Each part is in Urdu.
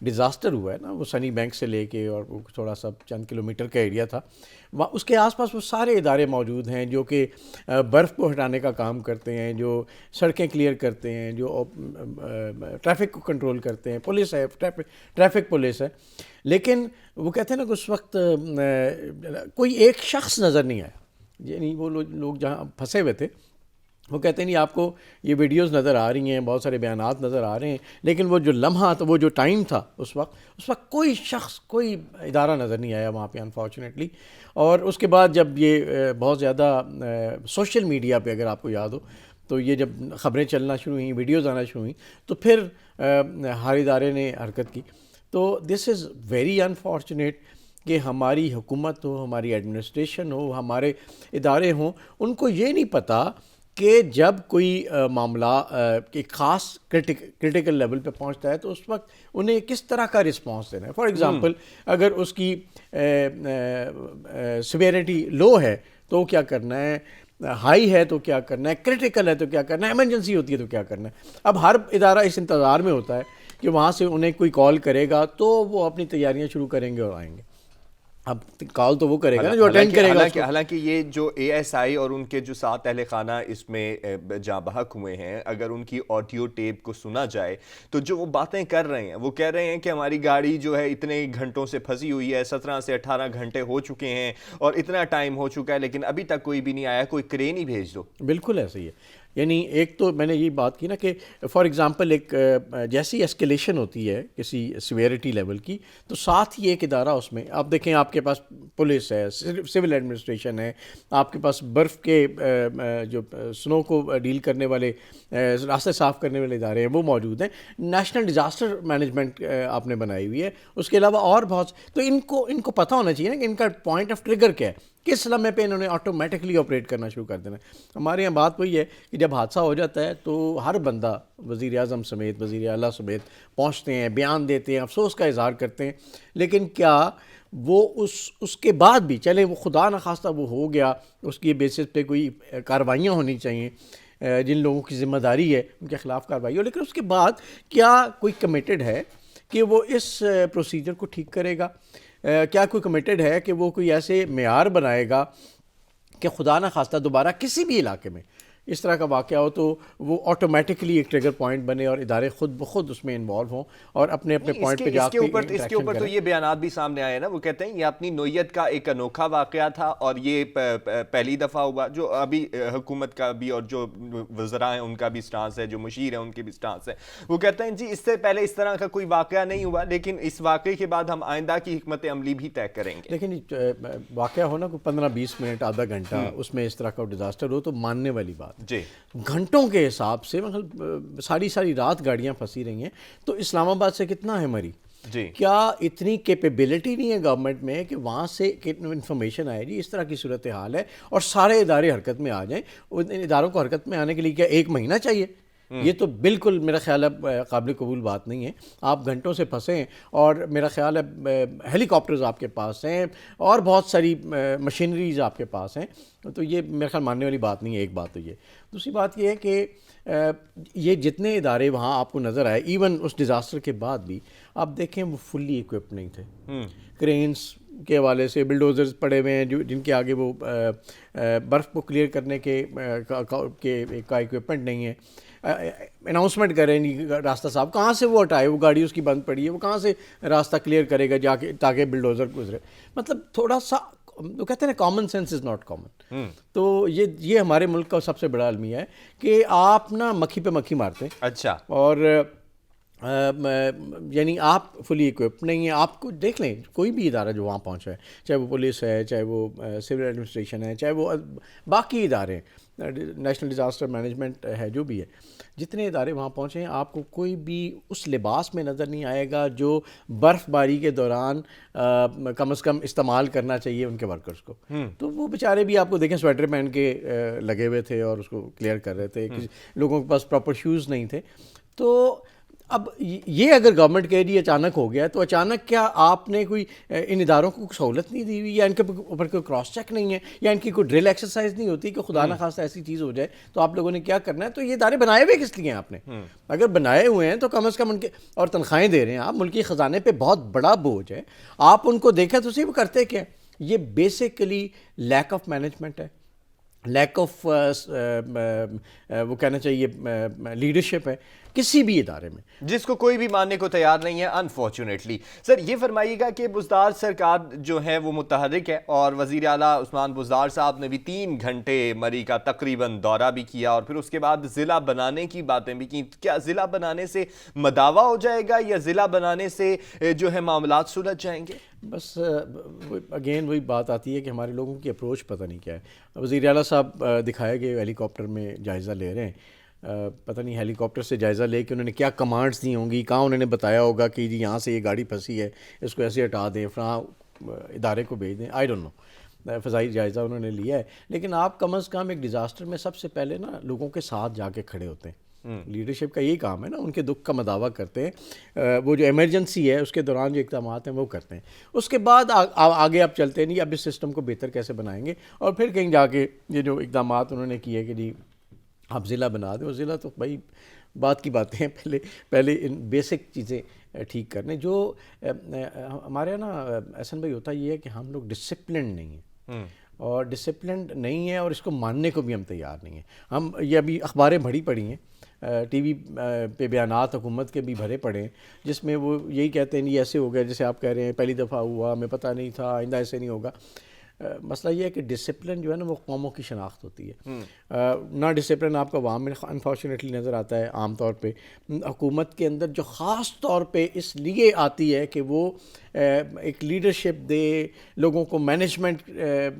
ڈیزاسٹر ہوا ہے نا، وہ سنی بینک سے لے کے اور وہ تھوڑا سا چند کلومیٹر کا ایریا تھا، وہاں اس کے آس پاس وہ سارے ادارے موجود ہیں جو کہ برف کو ہٹانے کا کام کرتے ہیں، جو سڑکیں کلیئر کرتے ہیں، جو ٹریفک کو کنٹرول کرتے ہیں، پولیس ہے، ٹریفک پولیس ہے. لیکن وہ کہتے ہیں نا کہ اس وقت کوئی ایک شخص نظر نہیں آیا، یعنی وہ لوگ جہاں پھنسے ہوئے تھے وہ کہتے ہیں نہیں آپ کو یہ ویڈیوز نظر آ رہی ہیں، بہت سارے بیانات نظر آ رہے ہیں، لیکن وہ جو لمحہ تو وہ جو ٹائم تھا اس وقت کوئی شخص کوئی ادارہ نظر نہیں آیا وہاں پہ انفارچونیٹلی. اور اس کے بعد جب یہ بہت زیادہ سوشل میڈیا پہ اگر آپ کو یاد ہو تو یہ جب خبریں چلنا شروع ہوئیں، ویڈیوز آنا شروع ہوئیں، تو پھر ہر ادارے نے حرکت کی. تو دس از ویری انفارچونیٹ کہ ہماری حکومت ہو، ہماری ایڈمنسٹریشن ہو، ہمارے ادارے ہوں، ان کو یہ نہیں پتہ کہ جب کوئی معاملہ ایک خاص کرٹیکل لیول پہ پہنچتا ہے تو اس وقت انہیں کس طرح کا رسپانس دینا ہے. فار ایگزامپل اگر اس کی سیویرٹی لو ہے تو کیا کرنا ہے، ہائی ہے تو کیا کرنا ہے، کرٹیکل ہے تو کیا کرنا ہے، ایمرجنسی ہوتی ہے تو کیا کرنا ہے. اب ہر ادارہ اس انتظار میں ہوتا ہے کہ وہاں سے انہیں کوئی کال کرے گا تو وہ اپنی تیاریاں شروع کریں گے اور آئیں گے. اب کال تو وہ کرے گا نا جو اٹینڈ کرے گا. حالانکہ یہ جو اے ایس آئی اور ان کے جو 7 اہل خانہ اس میں جاں بحق ہوئے ہیں، اگر ان کی آڈیو ٹیپ کو سنا جائے تو جو وہ باتیں کر رہے ہیں، وہ کہہ رہے ہیں کہ ہماری گاڑی جو ہے اتنے گھنٹوں سے پھنسی ہوئی ہے، 17 سے 18 گھنٹے ہو چکے ہیں اور اتنا ٹائم ہو چکا ہے لیکن ابھی تک کوئی بھی نہیں آیا، کوئی کرین ہی بھیج دو. بالکل ایسا ہی ہے. یعنی ایک تو میں نے یہ بات کی نا کہ فار ایگزامپل ایک جیسی ایسکیلیشن ہوتی ہے کسی سیویرٹی لیول کی تو ساتھ ہی ایک ادارہ اس میں آپ دیکھیں، آپ کے پاس پولیس ہے، سول ایڈمنسٹریشن ہے، آپ کے پاس برف کے جو سنو کو ڈیل کرنے والے راستے صاف کرنے والے ادارے ہیں وہ موجود ہیں، نیشنل ڈیزاسٹر مینجمنٹ آپ نے بنائی ہوئی ہے، اس کے علاوہ اور بہت. تو ان کو پتہ ہونا چاہیے نا کہ ان کا پوائنٹ آف ٹریگر کیا ہے، کس لمحے پہ انہوں نے آٹومیٹکلی آپریٹ کرنا شروع کر دینا. ہمارے یہاں بات وہی ہے کہ جب حادثہ ہو جاتا ہے تو ہر بندہ وزیر اعظم سمیت، وزیر اعلیٰ سمیت پہنچتے ہیں، بیان دیتے ہیں، افسوس کا اظہار کرتے ہیں، لیکن کیا وہ اس کے بعد بھی چلے وہ خدا نخواستہ وہ ہو گیا، اس کی بیسس پہ کوئی کارروائیاں ہونی چاہیے، جن لوگوں کی ذمہ داری ہے ان کے خلاف کارروائی ہو، لیکن اس کے بعد کیا کوئی کمیٹڈ ہے کہ وہ اس پروسیجر کو ٹھیک کرے گا؟ کیا کوئی کمیٹڈ ہے کہ وہ کوئی ایسے معیار بنائے گا کہ خدا نہ خواستہ دوبارہ کسی بھی علاقے میں اس طرح کا واقعہ ہو تو وہ آٹومیٹکلی ایک ٹریگر پوائنٹ بنے اور ادارے خود بخود اس میں انوالو ہوں اور اپنے پوائنٹ پہ جا کے اس کے اوپر تو یہ بیانات بھی سامنے آئے نا، وہ کہتے ہیں یہ اپنی نوعیت کا ایک انوکھا واقعہ تھا اور یہ پہلی دفعہ ہوا. جو ابھی حکومت کا بھی اور جو وزراء ہیں ان کا بھی سٹانس ہے، جو مشیر ہیں ان کی بھی سٹانس ہے، وہ کہتے ہیں جی اس سے پہلے اس طرح کا کوئی واقعہ نہیں ہوا، لیکن اس واقعے کے بعد ہم آئندہ کی حکمت عملی بھی طے کریں گے. لیکن واقعہ ہونا کوئی 15-20 منٹ آدھا گھنٹہ اس میں اس طرح کا ڈیزاسٹر ہو تو ماننے والی بات. جی گھنٹوں کے حساب سے مطلب ساری رات گاڑیاں پھنسی رہی ہیں تو اسلام آباد سے کتنا ہے مری؟ جی کیا اتنی کیپیبلٹی نہیں ہے گورنمنٹ میں کہ وہاں سے انفارمیشن آئے جی اس طرح کی صورتحال ہے اور سارے ادارے حرکت میں آ جائیں؟ ان اداروں کو حرکت میں آنے کے لیے کیا 1 مہینہ چاہیے؟ یہ تو بالکل میرا خیال ہے قابل قبول بات نہیں ہے. آپ گھنٹوں سے پھنسیں اور میرا خیال ہے ہیلی کاپٹرز آپ کے پاس ہیں اور بہت ساری مشینریز آپ کے پاس ہیں، تو یہ میرا خیال ماننے والی بات نہیں ہے. ایک بات تو یہ. دوسری بات یہ ہے کہ یہ جتنے ادارے وہاں آپ کو نظر آئے ایون اس ڈیزاسٹر کے بعد بھی آپ دیکھیں وہ فلی ایکوپڈ نہیں تھے. کرینس کے حوالے سے بلڈوزرز پڑے ہوئے ہیں جن کے آگے وہ برف کو کلیئر کرنے کے کا ایکوپمنٹ نہیں ہے. اناؤنسمنٹ کریں راستہ صاحب، کہاں سے وہ ہٹائے؟ وہ گاڑی اس کی بند پڑی ہے، وہ کہاں سے راستہ کلیئر کرے گا جا کے تاکہ بلڈوزر گزرے؟ مطلب تھوڑا سا وہ کہتے ہیں نا common sense is not common. تو یہ ہمارے ملک کا سب سے بڑا المیہ ہے کہ آپ نا مکھی پہ مکھی مارتے ہیں. اچھا. اور یعنی آپ فلی ایکوپڈ نہیں ہیں. آپ کو دیکھ لیں کوئی بھی ادارہ جو وہاں پہنچا ہے، چاہے وہ پولیس ہے، چاہے وہ سول ایڈمنسٹریشن ہے، چاہے وہ باقی ادارے ہیں، نیشنل ڈیزاسٹر مینجمنٹ ہے، جو بھی ہے، جتنے ادارے وہاں پہنچے ہیں آپ کو کوئی بھی اس لباس میں نظر نہیں آئے گا جو برف باری کے دوران کم از کم استعمال کرنا چاہیے ان کے ورکرز کو. تو وہ بیچارے بھی آپ کو دیکھیں سویٹر پہن کے لگے ہوئے تھے اور اس کو کلیئر کر رہے تھے. لوگوں کے پاس پراپر شوز نہیں تھے. تو اب یہ اگر گورنمنٹ کہہ رہی ہے اچانک ہو گیا تو اچانک کیا آپ نے کوئی ان اداروں کو سہولت نہیں دی ہوئی, یا ان کے اوپر کوئی کراس چیک نہیں ہے, یا ان کی کوئی ڈرل ایکسرسائز نہیں ہوتی کہ خدا نخواستہ ایسی چیز ہو جائے تو آپ لوگوں نے کیا کرنا ہے؟ تو یہ ادارے بنائے ہوئے کس لیے ہیں آپ نے؟ اگر بنائے ہوئے ہیں تو کم از کم ان کے, اور تنخواہیں دے رہے ہیں آپ, ملکی خزانے پہ بہت بڑا بوجھ ہے, آپ ان کو دیکھیں تو صحیح وہ کرتے کیا؟ یہ بیسیکلی لیک آف مینجمنٹ ہے, لیک آف وہ کہنا چاہیے لیڈرشپ ہے کسی بھی ادارے میں, جس کو کوئی بھی ماننے کو تیار نہیں ہے انفارچونیٹلی. سر یہ فرمائیے گا کہ بزدار سرکار جو ہے وہ متحرک ہے, اور وزیر اعلیٰ عثمان بزدار صاحب نے بھی 3 گھنٹے مری کا تقریباً دورہ بھی کیا, اور پھر اس کے بعد ضلع بنانے کی باتیں بھی کی. کیا ضلع بنانے سے مداوع ہو جائے گا, یا ضلع بنانے سے جو ہے معاملات سلجھ جائیں گے؟ بس اگین وہی بات آتی ہے کہ ہمارے لوگوں کی اپروچ پتہ نہیں کیا ہے. وزیر اعلیٰ صاحب دکھایا کہ ہیلی کاپٹر میں جائزہ لے رہے ہیں, پتہ نہیں ہیلی کاپٹر سے جائزہ لے کے انہوں نے کیا کمانڈز دی ہوں گی, کہاں انہوں نے بتایا ہوگا کہ جی یہاں سے یہ گاڑی پھنسی ہے, اس کو ایسے ہٹا دیں, فلاں ادارے کو بھیج دیں, آئی ڈونٹ نو. فضائی جائزہ انہوں نے لیا ہے, لیکن آپ کم از کم ایک ڈیزاسٹر میں سب سے پہلے نا لوگوں کے ساتھ جا کے کھڑے ہوتے ہیں. لیڈرشپ کا یہی کام ہے نا, ان کے دکھ کا مداوع کرتے ہیں, وہ جو ایمرجنسی ہے اس کے دوران جو اقدامات ہیں وہ کرتے ہیں, اس کے بعد آگے آپ چلتے نہیں اب اس سسٹم کو بہتر کیسے بنائیں گے, اور پھر کہیں جا کے یہ جو اقدامات انہوں نے کیے کہ جی آپ ضلع بنا دیں. اور ضلع تو بھائی بات کی باتیں ہیں, پہلے ان بیسک چیزیں ٹھیک کرنے. جو ہمارے نا احسن بھائی ہوتا یہ ہے کہ ہم لوگ ڈسپلنڈ نہیں ہیں, اور ڈسپلنڈ نہیں ہے, اور اس کو ماننے کو بھی ہم تیار نہیں ہیں. ہم یہ ابھی اخباریں پڑھی ہیں, ٹی وی پہ بیانات حکومت کے بھی بھرے پڑے ہیں, جس میں وہ یہی کہتے ہیں یہ ایسے ہو گیا, جیسے آپ کہہ رہے ہیں پہلی دفعہ ہوا, ہمیں پتہ نہیں تھا, آئندہ ایسے نہیں ہوگا. مسئلہ یہ ہے کہ ڈسپلن جو ہے نا وہ قوموں کی شناخت ہوتی ہے. نہ ڈسپلن آپ کا عوام میں انفارچونیٹلی نظر آتا ہے عام طور پہ. حکومت کے اندر جو خاص طور پہ اس لیے آتی ہے کہ وہ ایک لیڈرشپ دے, لوگوں کو مینجمنٹ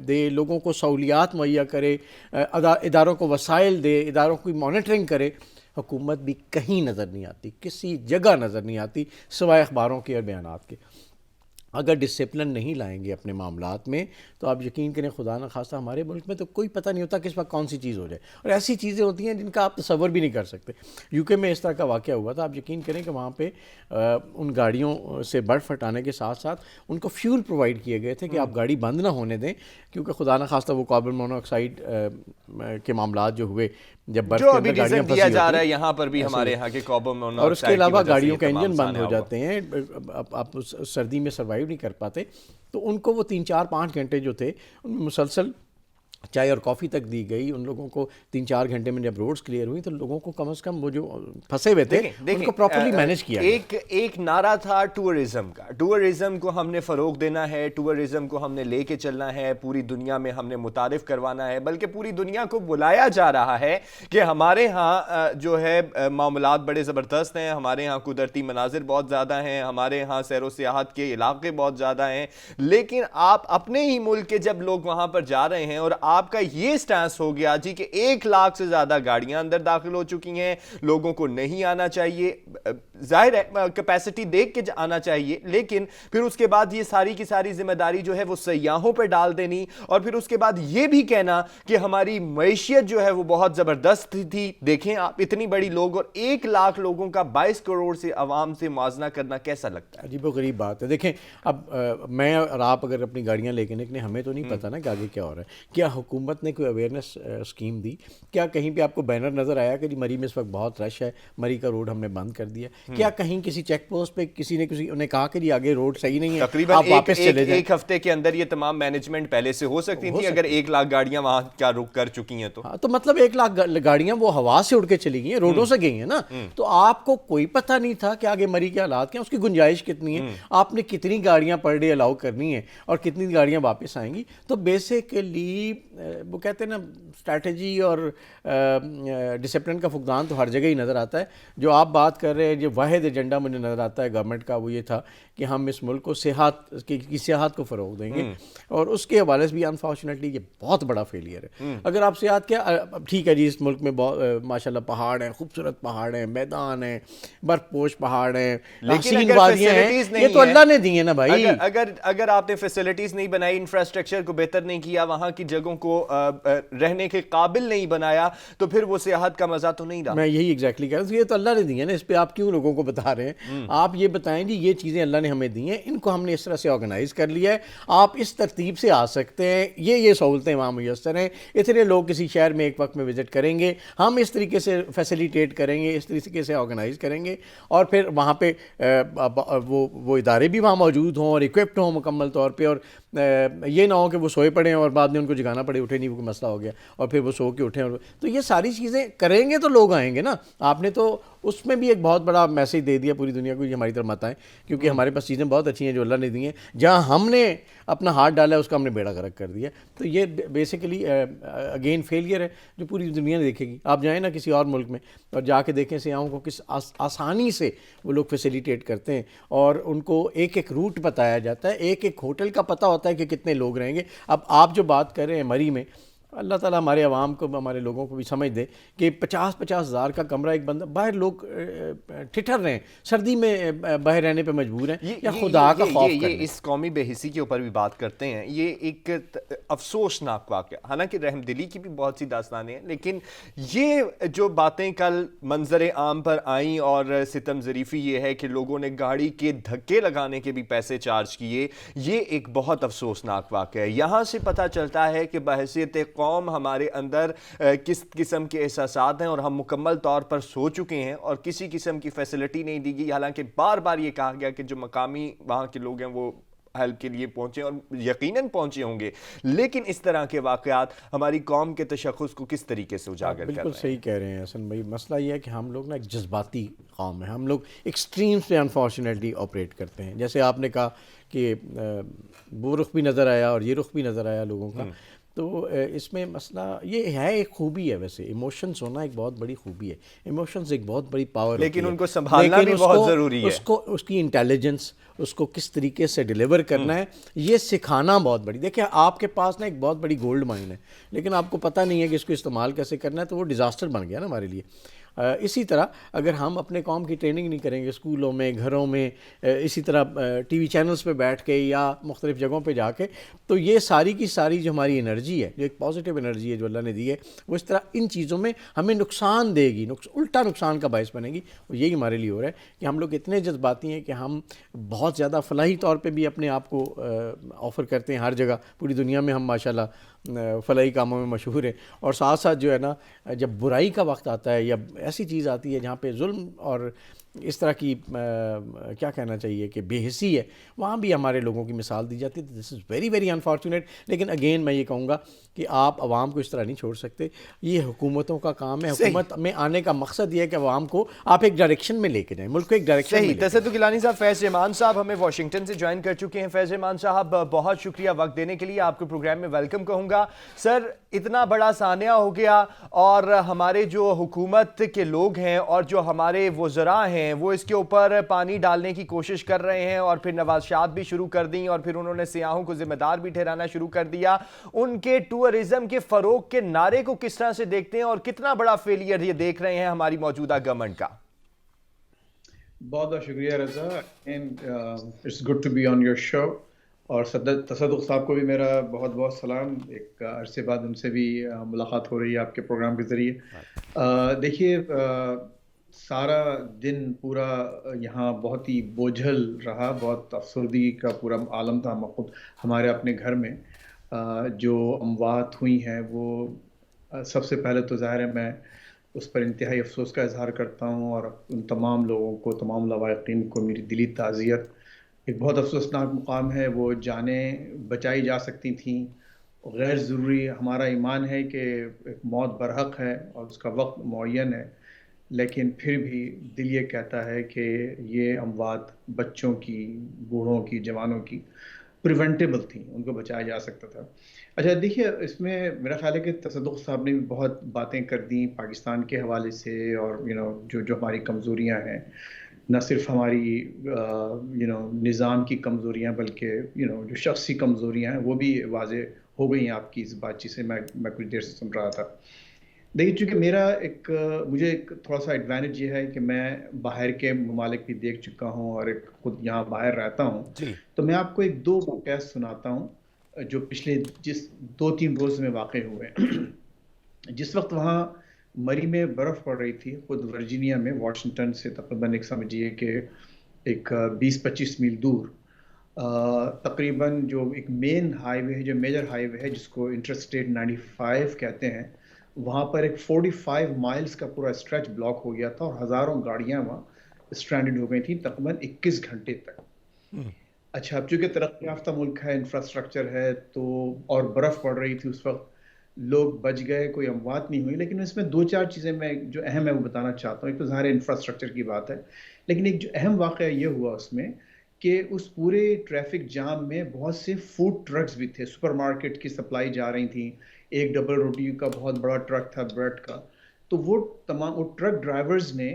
دے, لوگوں کو سہولیات مہیا کرے, اداروں کو وسائل دے, اداروں کی مانیٹرنگ کرے. حکومت بھی کہیں نظر نہیں آتی, کسی جگہ نظر نہیں آتی سوائے اخباروں کے اور بیانات کے. اگر ڈسپلن نہیں لائیں گے اپنے معاملات میں تو آپ یقین کریں خدا نہ خواستہ ہمارے ملک میں تو کوئی پتہ نہیں ہوتا کس وقت کون سی چیز ہو جائے, اور ایسی چیزیں ہوتی ہیں جن کا آپ تصور بھی نہیں کر سکتے. یو کے میں اس طرح کا واقعہ ہوا تھا, آپ یقین کریں کہ وہاں پہ ان گاڑیوں سے برف ہٹانے کے ساتھ ساتھ ان کو فیول پرووائڈ کیے گئے تھے کہ آپ گاڑی بند نہ ہونے دیں, کیونکہ خدا نہ خواستہ وہ کاربن مونوآکسائڈ کے معاملات جو ہوئے جب برف کے اندر گاڑیاں پھنسی ہوتی ہیں, یہاں پر بھی ہمارے یہاں کے کاربن مونوآکسائڈ, اور اس کے علاوہ گاڑیوں کے انجن بند ہو جاتے ہیں, آپ سردی میں سروائیو نہیں کر پاتے. تو ان کو وہ 3-4-5 گھنٹے جو تھے ان میں مسلسل چائے اور کافی تک دی گئی. ان لوگوں کو 3-4 گھنٹے میں جب روڈز کلیئر ہوئی تو لوگوں کو کم از کم وہ جو پھنسے ہوئے تھے ان کو پراپرلی مینیج کیا. ایک نعرہ تھا ٹورزم کا, ٹورزم کو ہم نے فروغ دینا ہے, ٹورزم کو ہم نے لے کے چلنا ہے, پوری دنیا میں ہم نے متعارف کروانا ہے, بلکہ پوری دنیا کو بلایا جا رہا ہے کہ ہمارے ہاں جو ہے معاملات بڑے زبردست ہیں, ہمارے ہاں قدرتی مناظر بہت زیادہ ہیں, ہمارے ہاں سیر و سیاحت کے علاقے بہت زیادہ ہیں. لیکن آپ اپنے ہی ملک کے جب لوگ وہاں پر جا رہے ہیں اور آپ کا یہ سٹانس ہو گیا جی کہ 1 لاکھ سے زیادہ گاڑیاں اندر داخل ہو چکی ہیں, لوگوں کو نہیں آنا چاہیے, ظاہر ہے کیپیسٹی دیکھ کے آنا چاہیے, لیکن پھر اس کے بعد یہ ساری کی ساری ذمہ داری جو ہے وہ سیاحوں پہ ڈال دینی, اور پھر اس کے بعد یہ بھی کہنا کہ ہماری معیشت جو ہے وہ بہت زبردست تھی. دیکھیں آپ اتنی بڑی لوگ اور 1 لاکھ لوگوں کا 22 کروڑ سے عوام سے موازنہ کرنا کیسا لگتا ہے؟ عجیب و غریب بات ہے. دیکھیں اب میں اور آپ اگر اپنی گاڑیاں لے کے نکلیں, ہمیں تو نہیں پتہ نا کہ آگے کیا ہو رہا ہے. کیا حکومت نے کوئی اویئرنیس اسکیم دی؟ کیا کہیں پہ آپ کو بینر نظر آیا کہ جی مری میں اس وقت بہت رش ہے, مری کا روڈ ہم نے بند کر دیا؟ کیا کہیں کسی چیک پوسٹ پہ کسی نے کہا کہ جی آگے روڈ صحیح نہیں ہے, آپ واپس چلے جائیں؟ ایک ہفتے کے اندر یہ تمام مینجمنٹ پہلے سے ہو سکتی تھی اگر 1 لاکھ گاڑیاں وہاں کیا رک کر چکی ہیں تو. تو مطلب 1 لاکھ گاڑیاں وہ ہوا سے اڑ کے چلی گئی ہیں, روڈوں سے گئی ہیں نا. تو آپ کو کوئی پتہ نہیں تھا کہ آگے مری کے حالات کیا, اس کی گنجائش کتنی ہے, آپ نے کتنی گاڑیاں پر ڈے الاؤ کرنی ہے اور کتنی گاڑیاں واپس آئیں گی. تو بیسیکلی وہ کہتے ہیں نا اسٹریٹجی اور ڈسپلن کا فقدان تو ہر جگہ ہی نظر آتا ہے. جو آپ بات کر رہے ہیں جو واحد ایجنڈا مجھے نظر آتا ہے گورنمنٹ کا وہ یہ تھا کہ ہم اس ملک کو سیاحت کو فروغ دیں گے, اور اس کے حوالے سے بھی انفارچونیٹلی یہ بہت بڑا فیلئر ہے. اگر آپ سیاحت کیا ٹھیک ہے جی اس ملک میں ماشاء اللہ پہاڑ ہیں, خوبصورت پہاڑ ہیں, میدان ہیں, برف پوش پہاڑ ہیں, حسین وادیاں ہیں, یہ تو اللہ نے دی ہیں نا بھائی. اگر آپ نے فیسلٹیز نہیں بنائی, انفراسٹرکچر کو بہتر نہیں کیا, وہاں کی جگہوں کو کو رہنے کے قابل نہیں بنایا تو پھر وہ سیاحت کا مزہ تو نہیں رہا. میں یہی ایگزیکٹلی کہہ رہا ہوں, یہ تو اللہ نے دی ہے نا, اس پہ آپ کیوں لوگوں کو بتا رہے ہیں؟ آپ یہ بتائیں جی یہ چیزیں اللہ نے ہمیں دی ہیں, ان کو ہم نے اس طرح سے آرگنائز کر لیا ہے, آپ اس ترتیب سے آ سکتے ہیں, یہ سہولتیں وہاں میسر ہیں, اتنے لوگ کسی شہر میں ایک وقت میں وزٹ کریں گے, ہم اس طریقے سے فیسیلیٹیٹ کریں گے, اس طریقے سے آرگنائز کریں گے, اور پھر وہاں پہ وہ ادارے بھی وہاں موجود ہوں اور اکوپڈ ہوں مکمل طور پہ, اور یہ نہ ہو کہ وہ سوئے پڑے اور بعد میں ان کو جگانا پڑے, اٹھے نہیں, وہ مسئلہ ہو گیا اور پھر وہ سو کے اٹھیں. اور تو یہ ساری چیزیں کریں گے تو لوگ آئیں گے نا. آپ نے تو اس میں بھی ایک بہت بڑا میسیج دے دیا پوری دنیا کو, یہ ہماری طرف مت آئیں, کیونکہ ہمارے پاس چیزیں بہت اچھی ہیں جو اللہ نے دی ہیں, جہاں ہم نے اپنا ہاتھ ڈالا ہے اس کا ہم نے بیڑا غرق کر دیا. تو یہ بیسیکلی اگین فیلئر ہے جو پوری دنیا نے دیکھے گی. آپ جائیں نا کسی اور ملک میں اور جا کے دیکھیں سیاحوں کو کس آسانی سے وہ لوگ فیسیلیٹیٹ کرتے ہیں, اور ان کو ایک ایک روٹ بتایا جاتا ہے, ایک ایک ہوٹل کا پتہ ہوتا ہے کہ کتنے لوگ رہیں گے. اب آپ جو بات کر رہے ہیں مری میں, اللہ تعالیٰ ہمارے عوام کو, ہمارے لوگوں کو بھی سمجھ دے کہ 50-50 ہزار کا کمرہ ایک بندہ, باہر لوگ ٹھٹر رہے ہیں, سردی میں باہر رہنے پہ مجبور ہیں, یا خدا کا خوف کریں. یہ اس قومی بے حسی کے اوپر بھی بات کرتے ہیں, یہ ایک افسوسناک واقعہ, حالانکہ رحم دلی کی بھی بہت سی داستانیں ہیں, لیکن یہ جو باتیں کل منظر عام پر آئیں اور ستم ظریفی یہ ہے کہ لوگوں نے گاڑی کے دھکے لگانے کے بھی پیسے چارج کیے, یہ ایک بہت افسوسناک واقعہ ہے. یہاں سے پتہ چلتا ہے کہ بحیثیت قوم ہمارے اندر کس قسم کے احساسات ہیں, اور ہم مکمل طور پر سو چکے ہیں اور کسی قسم کی فیسلٹی نہیں دی گئی. حالانکہ بار بار یہ کہا گیا کہ جو مقامی وہاں کے لوگ ہیں وہ ہیلپ کے لیے پہنچے, اور یقیناً پہنچے ہوں گے, لیکن اس طرح کے واقعات ہماری قوم کے تشخص کو کس طریقے سے اجاگر کر رہے ہیں. بالکل صحیح کہہ رہے ہیں حسن بھائی. مسئلہ یہ ہے کہ ہم لوگ نا ایک جذباتی قوم ہے, ہم لوگ ایکسٹریم سے انفارچونیٹلی آپریٹ کرتے ہیں. جیسے آپ نے کہا کہ وہ رخ بھی نظر آیا اور یہ رخ بھی نظر آیا لوگوں کا, تو اس میں مسئلہ یہ ہے, ایک خوبی ہے ویسے, ایموشنز ہونا ایک بہت بڑی خوبی ہے, ایموشنز ایک بہت بڑی پاور ہوتی ہے, لیکن ان کو سنبھالنا بھی بہت ضروری ہے. اس کی انٹیلیجنس, اس کو کس طریقے سے ڈیلیور کرنا ہے, یہ سکھانا بہت بڑی. دیکھیں آپ کے پاس نا ایک بہت بڑی گولڈ مائن ہے, لیکن آپ کو پتہ نہیں ہے کہ اس کو استعمال کیسے کرنا ہے, تو وہ ڈیزاسٹر بن گیا نا ہمارے لیے. اسی طرح اگر ہم اپنے قوم کی ٹریننگ نہیں کریں گے اسکولوں میں, گھروں میں, اسی طرح ٹی وی چینلز پہ بیٹھ کے یا مختلف جگہوں پہ جا کے, تو یہ ساری کی ساری جو ہماری انرجی ہے, جو ایک پازیٹیو انرجی ہے جو اللہ نے دی ہے, وہ اس طرح ان چیزوں میں ہمیں نقصان دے گی, الٹا نقصان کا باعث بنے گی. اور یہی ہمارے لیے ہو رہا ہے کہ ہم لوگ اتنے جذباتی ہیں کہ ہم بہت زیادہ فلاحی طور پہ بھی اپنے آپ کو آفر کرتے ہیں ہر جگہ. پوری دنیا میں ہم ماشاءاللہ فلاحی کاموں میں مشہور ہیں, اور ساتھ ساتھ جو ہے نا جب برائی کا وقت آتا ہے یا ایسی چیز آتی ہے جہاں پہ ظلم اور اس طرح کی کیا کہنا چاہیے کہ بے حسی ہے, وہاں بھی ہمارے لوگوں کی مثال دی جاتی ہے. دس از ویری ویری انفارچونیٹ. لیکن اگین میں یہ کہوں گا کہ آپ عوام کو اس طرح نہیں چھوڑ سکتے, یہ حکومتوں کا کام ہے. حکومت میں آنے کا مقصد یہ ہے کہ عوام کو آپ ایک ڈائریکشن میں لے کے جائیں, ملک کو ایک ڈائریکشن میں. تصدق گیلانی صاحب, فیض رحمان صاحب ہمیں واشنگٹن سے جوائن کر چکے ہیں. فیض رحمان صاحب بہت شکریہ وقت دینے کے لیے, آپ کو پروگرام میں ویلکم کہوں گا. سر, اتنا بڑا سانحہ ہو گیا اور ہمارے جو حکومت کے لوگ ہیں اور جو ہمارے وزراء ہیں وہ اس کے اوپر پانی ڈالنے کی کوشش کر رہے ہیں, اور پھر نوازشات بھی شروع کر دیں, اور پھر انہوں نے سیاحوں کو ذمہ دار بھی ٹھہرانا شروع کر دیا. ان کے ٹورزم کے فروغ کے نعرے کو کس طرح سے دیکھتے ہیں, اور کتنا بڑا فیلئر یہ دیکھ رہے ہیں ہماری موجودہ گورنمنٹ کا؟ بہت بہت شکریہ Raza, and it's good to be on your show. اور تصدق صاحب کو بھی میرا بہت بہت سلام, ایک عرصے بعد ان سے بھی ملاقات ہو رہی ہے آپ کے پروگرام کے ذریعے. دیکھیے, سارا دن پورا یہاں بہت ہی بوجھل رہا, بہت افسردگی کا پورا عالم تھا. خود ہمارے اپنے گھر میں جو اموات ہوئی ہیں وہ سب سے پہلے تو ظاہر ہے میں اس پر انتہائی افسوس کا اظہار کرتا ہوں, اور ان تمام لوگوں کو, تمام لواحقین کو میری دلی تعزیت. ایک بہت افسوسناک مقام ہے, وہ جانیں بچائی جا سکتی تھیں, غیر ضروری. ہمارا ایمان ہے کہ موت برحق ہے اور اس کا وقت معین ہے, لیکن پھر بھی دل یہ کہتا ہے کہ یہ اموات بچوں کی, بوڑھوں کی, جوانوں کی پریونٹیبل تھیں, ان کو بچایا جا سکتا تھا. اچھا دیکھیے, اس میں میرا خیال ہے کہ تصدق صاحب نے بھی بہت باتیں کر دیں پاکستان کے حوالے سے, اور جو ہماری کمزوریاں ہیں, نہ صرف ہماری نظام کی کمزوریاں بلکہ جو شخصی کمزوریاں ہیں وہ بھی واضح ہو گئی ہیں آپ کی اس بات چیت سے. میں کچھ دیر سے سن رہا تھا. دیکھیے, چونکہ مجھے ایک تھوڑا سا ایڈوانٹیج یہ ہے کہ میں باہر کے ممالک بھی دیکھ چکا ہوں اور خود یہاں باہر رہتا ہوں, تو میں آپ کو ایک دو واقعات سناتا ہوں جو پچھلے 2-3 روز میں واقع ہوئے ہیں. جس وقت وہاں مری میں برف پڑ رہی تھی، خود ورجینیا میں، واشنگٹن سے تقریباً ایک سمجھیے کہ ایک 20-25 میل دور، تقریباً جو ایک مین ہائی وے ہے، جو میجر ہائی وے ہے جس کو انٹرسٹیٹ 95 کہتے ہیں، وہاں پر ایک 45 مائلز کا پورا اسٹریچ بلاک ہو گیا تھا اور ہزاروں گاڑیاں وہاں اسٹرینڈڈ ہو گئی تھیں تقریباً 21 گھنٹے تک. اچھا، اب چونکہ ترقی یافتہ ملک ہے، انفراسٹرکچر ہے، تو اور برف پڑ رہی تھی اس وقت، لوگ بچ گئے، کوئی اموات نہیں ہوئی. لیکن اس میں 2-4 چیزیں میں جو اہم ہے وہ بتانا چاہتا ہوں. ایک تو ظاہر انفراسٹرکچر کی بات ہے، لیکن ایک جو اہم واقعہ یہ ہوا اس میں کہ اس پورے ٹریفک جام میں بہت سے فوڈ ٹرکس بھی تھے، سپر مارکیٹ کی سپلائی جا رہی تھیں، ایک ڈبل روٹی کا بہت بڑا ٹرک تھا بریڈ کا. تو وہ ٹرک ڈرائیورز نے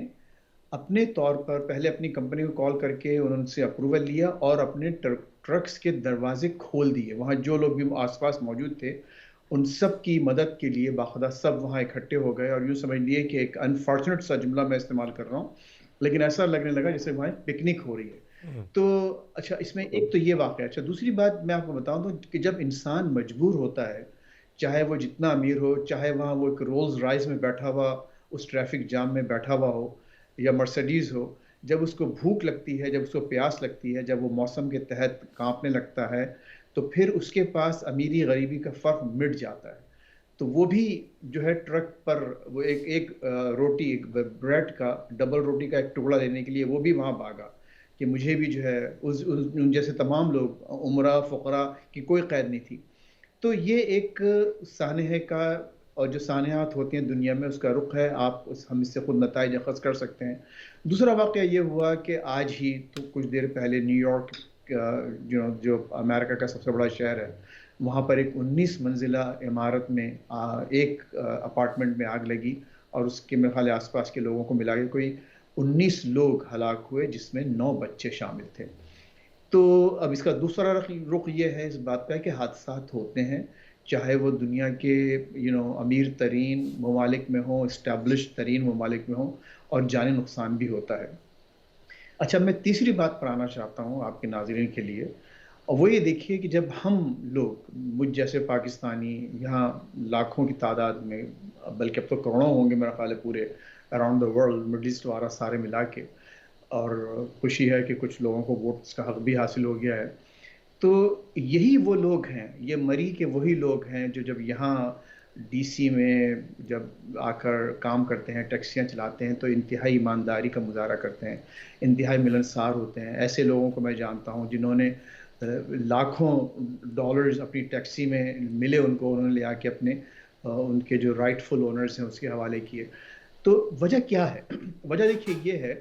اپنے طور پر پہلے اپنی کمپنی کو کال کر کے ان سے اپروول لیا اور اپنے ٹرکس کے دروازے کھول دیے. وہاں جو لوگ بھی آس پاس موجود تھے ان سب کی مدد کے لیے باخدا سب وہاں اکٹھے ہو گئے. اور یوں سمجھ لیے کہ ایک انفارچونیٹ سا جملہ میں استعمال کر رہا ہوں، لیکن ایسا لگنے لگا جیسے وہاں پکنک ہو رہی ہے. تو اچھا، اس میں ایک تو یہ واقعہ. اچھا، دوسری بات میں آپ کو بتاؤں تو کہ جب انسان مجبور ہوتا ہے، چاہے وہ جتنا امیر ہو، چاہے وہاں وہ ایک رولز رائز میں بیٹھا ہوا اس ٹریفک جام میں بیٹھا ہوا ہو یا مرسڈیز ہو، جب اس کو بھوک لگتی ہے، جب اس کو پیاس لگتی ہے، جب وہ موسم کے تحت کانپنے لگتا ہے، تو پھر اس کے پاس امیری غریبی کا فرق مٹ جاتا ہے. تو وہ بھی جو ہے ٹرک پر وہ ایک روٹی، ایک بریڈ کا، ڈبل روٹی کا ایک ٹکڑا لینے کے لیے وہ بھی وہاں بھاگا کہ مجھے بھی جو ہے ان جیسے تمام لوگ، عمرہ فقراء کی کوئی قید نہیں تھی. تو یہ ایک سانحے کا، اور جو سانحات ہوتی ہیں دنیا میں اس کا رخ ہے. ہم اس سے خود نتائج اخذ کر سکتے ہیں. دوسرا واقعہ یہ ہوا کہ آج ہی تو کچھ دیر پہلے نیو یارک جو امریکہ کا سب سے بڑا شہر ہے، وہاں پر ایک 19 منزلہ عمارت میں ایک اپارٹمنٹ میں آگ لگی اور اس کے میرے خیال آس پاس کے لوگوں کو ملا کے کوئی 19 لوگ ہلاک ہوئے، جس میں 9 بچے شامل تھے. تو اب اس کا دوسرا رخ یہ ہے اس بات کا کہ حادثات ہوتے ہیں، چاہے وہ دنیا کے امیر ترین ممالک میں ہوں، اسٹیبلش ترین ممالک میں ہوں، اور جانی نقصان بھی ہوتا ہے. اچھا، میں تیسری بات پر آنا چاہتا ہوں آپ کے ناظرین کے لیے، اور وہ یہ دیکھیے کہ جب ہم لوگ، مجھ جیسے پاکستانی، یہاں لاکھوں کی تعداد میں، بلکہ اب تو کروڑوں ہوں گے میرا خیال ہے پورے around the world, middle east وغیرہ سارے ملا کے، اور خوشی ہے کہ کچھ لوگوں کو ووٹس کا حق بھی حاصل ہو گیا ہے. تو یہی وہ لوگ ہیں، یہ مری کے وہی لوگ ہیں جو جب یہاں ڈی سی میں جب آ کر کام کرتے ہیں، ٹیکسیاں چلاتے ہیں، تو انتہائی ایمانداری کا مظاہرہ کرتے ہیں، انتہائی ملنسار ہوتے ہیں. ایسے لوگوں کو میں جانتا ہوں جنہوں نے لاکھوں ڈالرز اپنی ٹیکسی میں ملے ان کو، انہوں نے لے آ کے اپنے ان کے جو رائٹ فل اونرز ہیں اس کے حوالے کیے. تو وجہ کیا ہے؟ وجہ دیکھیے یہ ہے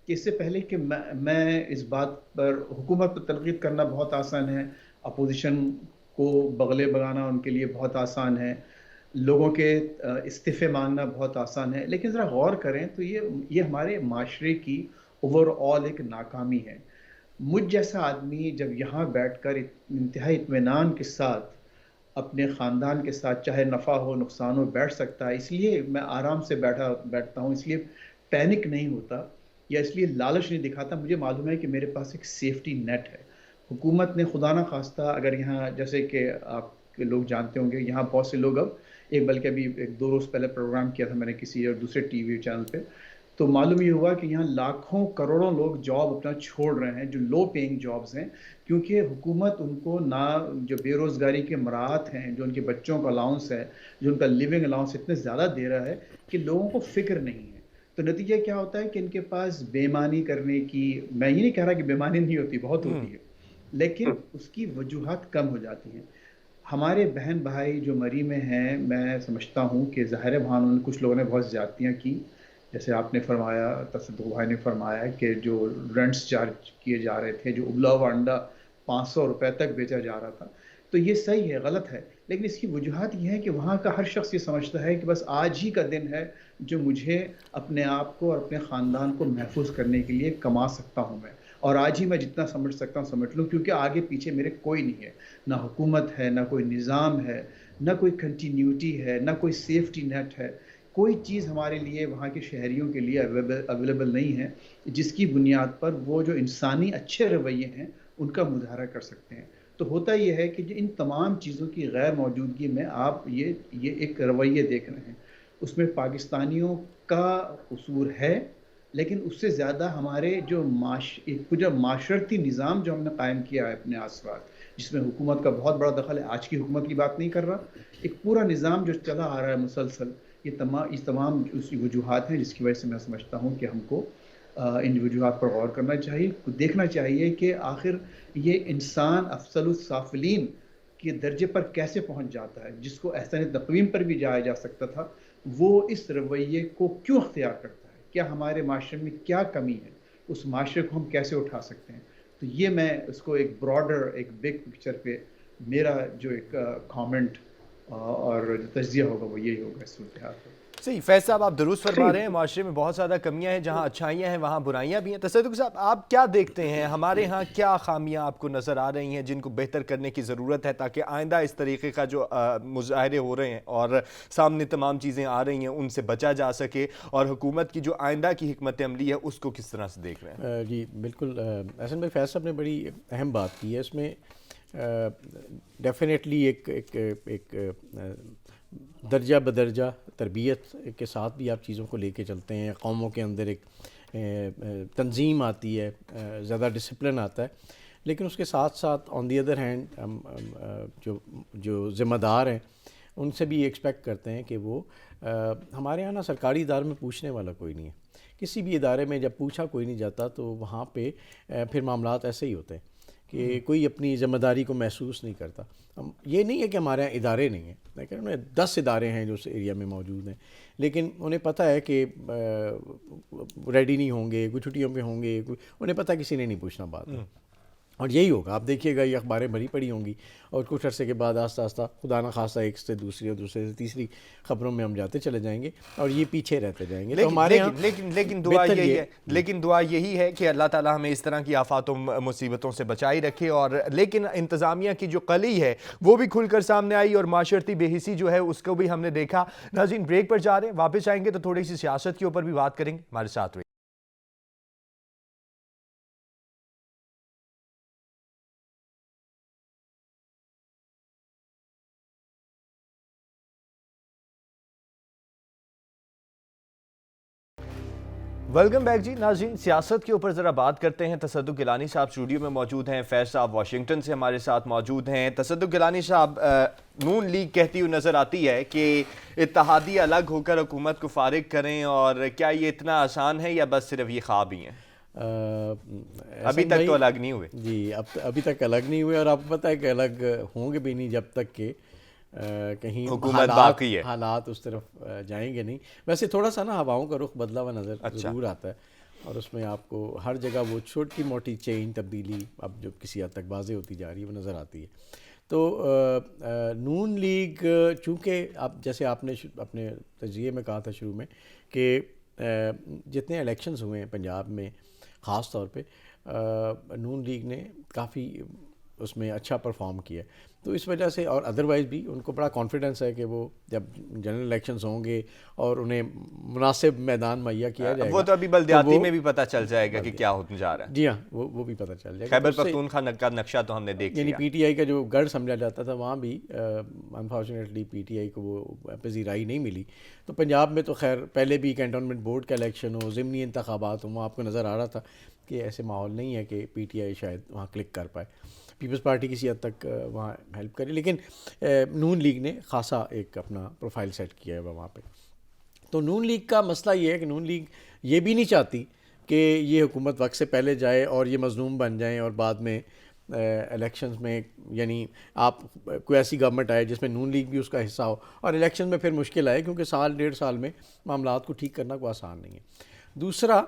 کہ اس سے پہلے کہ میں اس بات پر، حکومت پر تنقید کرنا بہت آسان ہے، اپوزیشن کو بغلے بگانا ان کے لیے بہت آسان ہے، لوگوں کے استعفے مانگنا بہت آسان ہے، لیکن ذرا غور کریں تو یہ ہمارے معاشرے کی اوور آل ایک ناکامی ہے. مجھ جیسا آدمی جب یہاں بیٹھ کر انتہائی اطمینان کے ساتھ اپنے خاندان کے ساتھ، چاہے نفع ہو نقصان ہو، بیٹھ سکتا ہے، اس لیے میں آرام سے بیٹھتا ہوں، اس لیے پینک نہیں ہوتا یا اس لیے لالچ نہیں دکھاتا. مجھے معلوم ہے کہ میرے پاس ایک سیفٹی نیٹ ہے. حکومت نے خدا نہ خواستہ اگر یہاں، جیسے کہ آپ کے لوگ جانتے ہوں گے، یہاں بہت سے لوگ اب بلکہ ابھی 1-2 روز پہلے پروگرام کیا تھا میں نے کسی اور دوسرے ٹی وی چینل پہ، تو معلوم یہ ہوا کہ یہاں لاکھوں کروڑوں لوگ جاب اپنا چھوڑ رہے ہیں جو لو پیئنگ جابز ہیں، کیونکہ حکومت ان کو نہ، جو بے روزگاری کے مراحت ہیں، جو ان کے بچوں کا الاؤنس ہے، جو ان کا لیونگ الاؤنس اتنے زیادہ دے رہا ہے کہ لوگوں کو فکر نہیں ہے. تو نتیجہ کیا ہوتا ہے کہ ان کے پاس بےمانی کرنے کی، میں یہ نہیں کہہ رہا کہ بےمانی نہیں ہوتی، بہت ہوتی ہے، لیکن اس کی وجوہات کم ہو جاتی ہیں. ہمارے بہن بھائی جو مری میں ہیں، میں سمجھتا ہوں کہ ظاہر ہے وہاں کچھ لوگوں نے بہت زیادتیاں کی، جیسے آپ نے فرمایا، تصدق بھائی نے فرمایا کہ جو رینٹس چارج کیے جا رہے تھے، جو ابلا ہوا انڈا 500 روپے تک بیچا جا رہا تھا، تو یہ صحیح ہے، غلط ہے، لیکن اس کی وجوہات یہ ہے کہ وہاں کا ہر شخص یہ سمجھتا ہے کہ بس آج ہی کا دن ہے جو مجھے اپنے آپ کو اور اپنے خاندان کو محفوظ کرنے کے لیے کما سکتا ہوں میں، اور آج ہی میں جتنا سمجھ سکتا ہوں سمجھ لوں، کیونکہ آگے پیچھے میرے کوئی نہیں ہے، نہ حکومت ہے، نہ کوئی نظام ہے، نہ کوئی کنٹینیوٹی ہے، نہ کوئی سیفٹی نیٹ ہے. کوئی چیز ہمارے لیے، وہاں کے شہریوں کے لیے اویلیبل نہیں ہے جس کی بنیاد پر وہ جو انسانی اچھے رویے ہیں ان کا مظاہرہ کر سکتے ہیں. تو ہوتا یہ ہے کہ جو ان تمام چیزوں کی غیر موجودگی میں آپ یہ ایک رویے دیکھ رہے ہیں، اس میں پاکستانیوں کا قصور ہے، لیکن اس سے زیادہ ہمارے جو معاشرتی نظام جو ہم نے قائم کیا ہے اپنے آس پاس، جس میں حکومت کا بہت بڑا دخل ہے، آج کی حکومت کی بات نہیں کر رہا، ایک پورا نظام جو چلا آ رہا ہے مسلسل، یہ تمام وجوہات ہیں جس کی وجہ سے میں سمجھتا ہوں کہ ہم کو ان وجوہات پر غور کرنا چاہیے، دیکھنا چاہیے کہ آخر یہ انسان افضل السافلین کے درجے پر کیسے پہنچ جاتا ہے، جس کو احسن تقویم پر بھی جایا جا سکتا تھا، وہ اس رویے کو کیوں اختیار کرتا ہے، کیا ہمارے معاشرے میں کیا کمی ہے، اس معاشرے کو ہم کیسے اٹھا سکتے ہیں. تو یہ میں اس کو ایک براڈر ایک بگ پکچر پہ میرا جو ایک کامنٹ اور جو تجزیہ ہوگا وہ یہی ہوگا اس صورتحال پر. صحیح، فیض صاحب آپ درست فرما رہے ہیں، معاشرے میں بہت زیادہ کمیاں ہیں، جہاں اچھائیاں ہیں وہاں برائیاں بھی ہیں. تصدق صاحب آپ کیا دیکھتے ہیں، ہمارے ہاں کیا خامیاں آپ کو نظر آ رہی ہیں جن کو بہتر کرنے کی ضرورت ہے تاکہ آئندہ اس طریقے کا جو مظاہرے ہو رہے ہیں اور سامنے تمام چیزیں آ رہی ہیں ان سے بچا جا سکے، اور حکومت کی جو آئندہ کی حکمت عملی ہے اس کو کس طرح سے دیکھ رہے ہیں؟ جی بالکل، احسن بھائی فیض صاحب نے بڑی اہم بات کی ہے. اس میں ڈیفینیٹلی ایک درجہ بدرجہ تربیت کے ساتھ بھی آپ چیزوں کو لے کے چلتے ہیں، قوموں کے اندر ایک تنظیم آتی ہے، زیادہ ڈسپلن آتا ہے، لیکن اس کے ساتھ ساتھ آن دی ادر ہینڈ جو ذمہ دار ہیں ان سے بھی ایکسپیکٹ کرتے ہیں کہ وہ ہمارے یہاں نا سرکاری ادارے میں پوچھنے والا کوئی نہیں ہے. کسی بھی ادارے میں جب پوچھا کوئی نہیں جاتا تو وہاں پہ پھر معاملات ایسے ہی ہوتے ہیں کہ کوئی اپنی ذمہ داری کو محسوس نہیں کرتا. یہ نہیں ہے کہ ہمارے یہاں ادارے نہیں ہیں، لیکن انہیں 10 ادارے ہیں جو اس ایریا میں موجود ہیں، لیکن انہیں پتہ ہے کہ ریڈی نہیں ہوں گے، کوئی چھٹیوں پہ ہوں گے، انہیں پتہ کسی نے نہیں پوچھنا بات ہے. اور یہی ہوگا، آپ دیکھیے گا یہ اخباریں بھری پڑی ہوں گی اور کچھ عرصے کے بعد آہستہ آہستہ خدا نہ خواستہ ایک سے دوسری اور دوسرے سے تیسری خبروں میں ہم جاتے چلے جائیں گے اور یہ پیچھے رہتے جائیں گے. تو ہمارے یہاں لیکن دعا یہی ہے کہ اللہ تعالیٰ ہمیں اس طرح کی آفات و مصیبتوں سے بچائی رکھے. اور لیکن انتظامیہ کی جو قلی ہے وہ بھی کھل کر سامنے آئی اور معاشرتی بے حسی جو ہے اس کو بھی ہم نے دیکھا. ناظرین بریک پر جا رہے ہیں، واپس آئیں گے تو تھوڑی سی سیاست کے اوپر بھی بات کریں گے. ہمارے ساتھ رہیے. ویلکم بیک جی. ناظرین سیاست کے اوپر ذرا بات کرتے ہیں. تصدق گیلانی صاحب اسٹوڈیو میں موجود ہیں، فیض صاحب واشنگٹن سے ہمارے ساتھ موجود ہیں. تصدق گیلانی صاحب، نون لیگ کہتی ہوئی نظر آتی ہے کہ اتحادی الگ ہو کر حکومت کو فارغ کریں، اور کیا یہ اتنا آسان ہے یا بس صرف یہ خواب ہی ہیں؟ ابھی تک تو الگ نہیں ہوئے. جی ابھی تک الگ نہیں ہوئے، اور آپ کو پتہ ہے کہ الگ ہوں گے بھی نہیں جب تک کہ کہیں حکومت باقی ہے، حالات اس طرف جائیں گے نہیں. ویسے تھوڑا سا نا ہواؤں کا رخ بدلا ہوا نظر ضرور آتا ہے، اور اس میں آپ کو ہر جگہ وہ چھوٹی موٹی چینج تبدیلی اب جو کسی حد تک واضح ہوتی جا رہی ہے وہ نظر آتی ہے. تو نون لیگ چونکہ جیسے آپ نے اپنے تجزیے میں کہا تھا شروع میں کہ جتنے الیکشنز ہوئے ہیں پنجاب میں خاص طور پہ، نون لیگ نے کافی اس میں اچھا پرفارم کیا، تو اس وجہ سے اور ادروائز بھی ان کو بڑا کانفیڈنس ہے کہ وہ جب جنرل الیکشنز ہوں گے اور انہیں مناسب میدان مہیا کیا جائے گا. وہ تو ابھی بلدیاتی میں بھی پتہ چل جائے گا کہ کیا ہونے جا رہا ہے. جی ہاں، وہ بھی پتہ چل جائے گا. خیبر پختونخوا کا نقشہ تو ہم نے دیکھ لیا، یعنی پی ٹی آئی کا جو گڑھ سمجھا جاتا تھا وہاں بھی انفارچونیٹلی پی ٹی آئی کو وہ پذیرائی نہیں ملی. تو پنجاب میں تو خیر پہلے بھی کینٹونمنٹ بورڈ کا الیکشن ہو، ضمنی انتخابات ہوں، وہاں آپ کو نظر آ رہا تھا کہ ایسے ماحول نہیں ہے کہ پی ٹی آئی شاید وہاں کلک کر پائے. پیپلز پارٹی کسی حد تک وہاں ہیلپ کری، لیکن نون لیگ نے خاصا ایک اپنا پروفائل سیٹ کیا ہے وہاں پہ. تو نون لیگ کا مسئلہ یہ ہے کہ نون لیگ یہ بھی نہیں چاہتی کہ یہ حکومت وقت سے پہلے جائے اور یہ مظلوم بن جائیں اور بعد میں الیکشنز میں یعنی آپ کوئی ایسی گورنمنٹ آئے جس میں نون لیگ بھی اس کا حصہ ہو اور الیکشن میں پھر مشکل آئے، کیونکہ سال 1.5 سال میں معاملات کو ٹھیک کرنا کوئی آسان نہیں ہے. دوسرا،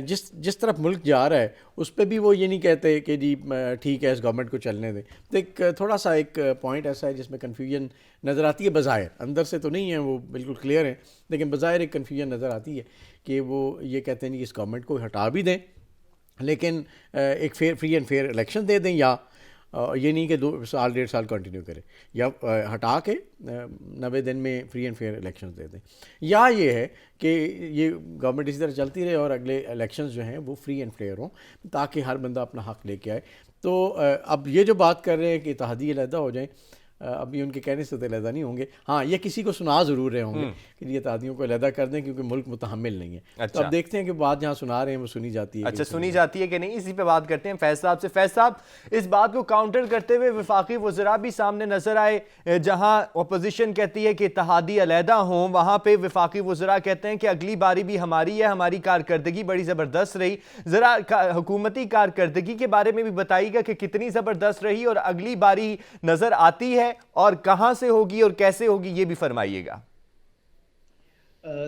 جس طرف ملک جا رہا ہے اس پہ بھی وہ یہ نہیں کہتے کہ جی ٹھیک ہے اس گورنمنٹ کو چلنے دیں. تو ایک تھوڑا سا ایک پوائنٹ ایسا ہے جس میں کنفیوژن نظر آتی ہے. بظاہر اندر سے تو نہیں ہے، وہ بالکل کلیئر ہیں، لیکن بظاہر ایک کنفیوژن نظر آتی ہے کہ وہ یہ کہتے ہیں کہ اس گورنمنٹ کو ہٹا بھی دیں لیکن ایک فری اینڈ فیئر الیکشن دے دیں، یا یہ نہیں کہ 2 سال 1.5 سال کنٹینیو کرے، یا ہٹا کے 90 دن میں فری اینڈ فیئر الیکشنز دے دیں، یا یہ ہے کہ یہ گورنمنٹ اسی طرح چلتی رہے اور اگلے الیکشنز جو ہیں وہ فری اینڈ فیئر ہوں تاکہ ہر بندہ اپنا حق لے کے آئے. تو اب یہ جو بات کر رہے ہیں کہ اتحادی علیحدہ ہو جائیں، ابھی ان کے کہنے سے تو علیحدہ نہیں ہوں گے. ہاں یہ کسی کو سنا ضرور رہے ہوں گے کہ یہ اتحادیوں کو علیحدہ کر دیں کیونکہ ملک متحمل نہیں ہے. تو اب دیکھتے ہیں کہ بات جہاں سنا رہے ہیں وہ سنی جاتی ہے. اچھا سنی جاتی ہے کہ نہیں، اسی پہ بات کرتے ہیں فیض صاحب سے. فیض صاحب، اس بات کو کاؤنٹر کرتے ہوئے وفاقی وزراء بھی سامنے نظر آئے. جہاں اپوزیشن کہتی ہے کہ اتحادی علیحدہ ہوں، وہاں پہ وفاقی وزراء کہتے ہیں کہ اگلی باری بھی ہماری ہے، ہماری کارکردگی بڑی زبردست رہی. ذرا حکومتی کارکردگی کے بارے میں بھی بتائیے گا کہ کتنی زبردست رہی اور اگلی باری نظر آتی ہے اور کہاں سے ہوگی اور کیسے ہوگی، یہ بھی فرمائیے گا.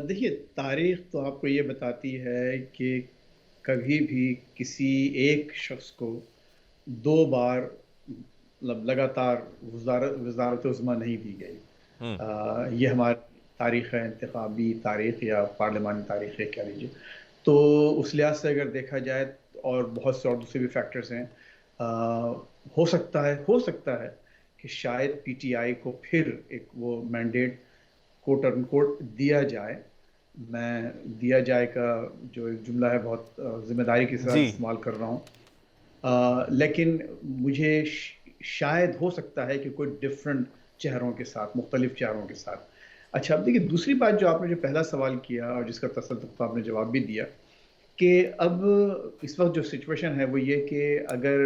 دیکھیے، تاریخ تو آپ کو یہ بتاتی ہے کہ کبھی بھی کسی ایک شخص کو 2 بار لگاتار وزارت عظمیٰ نہیں دی گئی. یہ ہماری تاریخ ہے، انتخابی تاریخ یا پارلیمانی تاریخ ہے کہہ لیجیے. تو اس لحاظ سے اگر دیکھا جائے، اور بہت سے اور دوسرے بھی فیکٹرز ہیں، ہو سکتا ہے کہ شاید پی ٹی آئی کو پھر ایک وہ مینڈیٹ کوٹ ان کوٹ دیا جائے کا جو ایک جملہ ہے بہت ذمہ داری کے ساتھ استعمال کر رہا ہوں. لیکن مجھے شاید ہو سکتا ہے کہ کوئی ڈفرنٹ چہروں کے ساتھ، مختلف چہروں کے ساتھ. اچھا، اب دیکھیے دوسری بات جو آپ نے جو پہلا سوال کیا اور جس کا تصدق آپ نے جواب بھی دیا، کہ اب اس وقت جو سچویشن ہے وہ یہ کہ اگر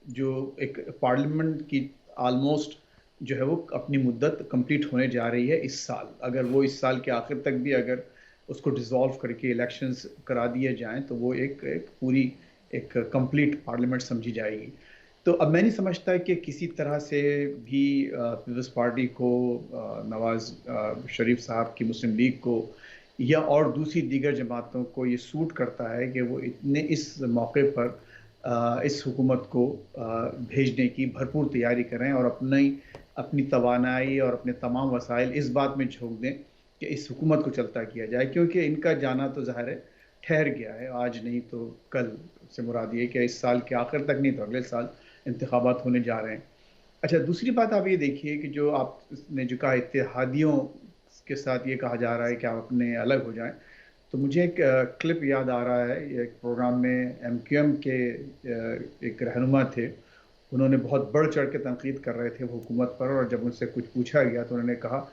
جو ایک پارلیمنٹ کی آلموسٹ جو ہے وہ اپنی مدت کمپلیٹ ہونے جا رہی ہے اس سال، اگر وہ اس سال کے آخر تک بھی اگر اس کو ڈیزالو کر کے الیکشنز کرا دیے جائیں تو وہ ایک پوری ایک کمپلیٹ پارلیمنٹ سمجھی جائے گی. تو اب میں نہیں سمجھتا کہ کسی طرح سے بھی پیپلز پارٹی کو، نواز شریف صاحب کی مسلم لیگ کو یا اور دوسری دیگر جماعتوں کو یہ سوٹ کرتا ہے کہ وہ اس موقع پر اس حکومت کو بھیجنے کی بھرپور تیاری کریں اور اپنی توانائی اور اپنے تمام وسائل اس بات میں جھونک دیں کہ اس حکومت کو چلتا کیا جائے. کیونکہ ان کا جانا تو ظاہر ہے ٹھہر گیا ہے، آج نہیں تو کل سے مراد یہ کہ اس سال کے آخر تک نہیں تو اگلے سال انتخابات ہونے جا رہے ہیں. اچھا، دوسری بات آپ یہ دیکھیے کہ جو آپ نے جو کہا اتحادیوں کے ساتھ یہ کہا جا رہا ہے کہ آپ اپنے الگ ہو جائیں، تو مجھے ایک کلپ یاد آ رہا ہے. ایک پروگرام میں ایم کیو ایم کے ایک رہنما تھے، انہوں نے بہت بڑھ چڑھ کے تنقید کر رہے تھے حکومت پر، اور جب ان سے کچھ پوچھا گیا تو انہوں نے کہا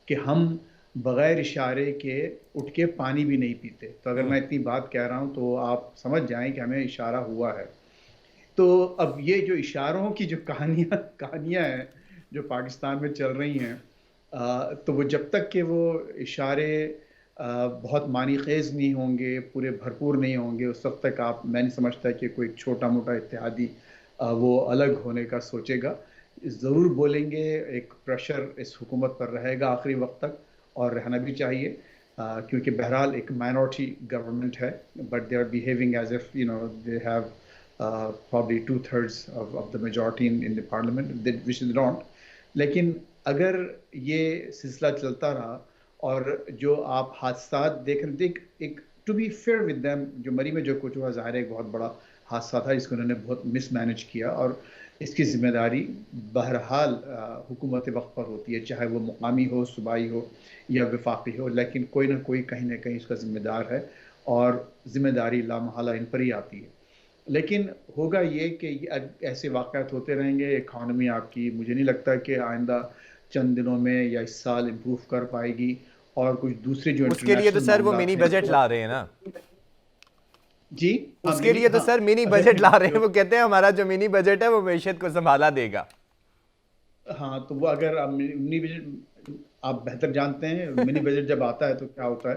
کہ ہم بغیر اشارے کے اٹھ کے پانی بھی نہیں پیتے. تو اگر میں اتنی بات کہہ رہا ہوں تو آپ سمجھ جائیں کہ ہمیں اشارہ ہوا ہے. تو اب یہ جو اشاروں کی جو کہانیاں ہیں جو پاکستان میں چل رہی ہیں، تو وہ جب تک کہ وہ اشارے بہت معنی خیز نہیں ہوں گے، پورے بھرپور نہیں ہوں گے، اس وقت تک میں نہیں سمجھتا کہ کوئی چھوٹا موٹا اتحادی وہ الگ ہونے کا سوچے گا. ضرور بولیں گے، ایک پریشر اس حکومت پر رہے گا آخری وقت تک، اور رہنا بھی چاہیے، کیونکہ بہرحال ایک مائنورٹی گورنمنٹ ہے. But they are behaving as if they have probably 2/3 of the majority in the parliament, which they don't. لیکن اگر یہ سلسلہ چلتا رہا اور جو آپ حادثات ایک to be fair with them، جو مری میں جو کچھ ہوا ظاہر ہے ایک بہت بڑا حادثہ تھا جس کو انہوں نے بہت مس مینج کیا، اور اس کی ذمہ داری بہرحال حکومت وقت پر ہوتی ہے، چاہے وہ مقامی ہو، صوبائی ہو یا وفاقی ہو، لیکن کوئی نہ کہیں اس کا ذمہ دار ہے، اور ذمہ داری لامحالہ ان پر ہی آتی ہے. لیکن ہوگا یہ کہ ایسے واقعات ہوتے رہیں گے. اکانومی آپ کی مجھے نہیں لگتا کہ آئندہ چند دنوں میں یا اس سال امپروو کر پائے گی، اور کچھ دوسرے جو اس کے لیے تو سر وہ منی بجٹ لا رہے ہیں نا جی، اس کے لیے تو سر منی بجٹ لا رہے ہیں. وہ کہتے ہیں ہمارا جو منی بجٹ ہے وہ معیشت کو سنبھالا دے گا. ہاں، تو وہ اگر منی بجٹ آپ بہتر جانتے ہیں، منی بجٹ جب آتا ہے تو کیا ہوتا ہے،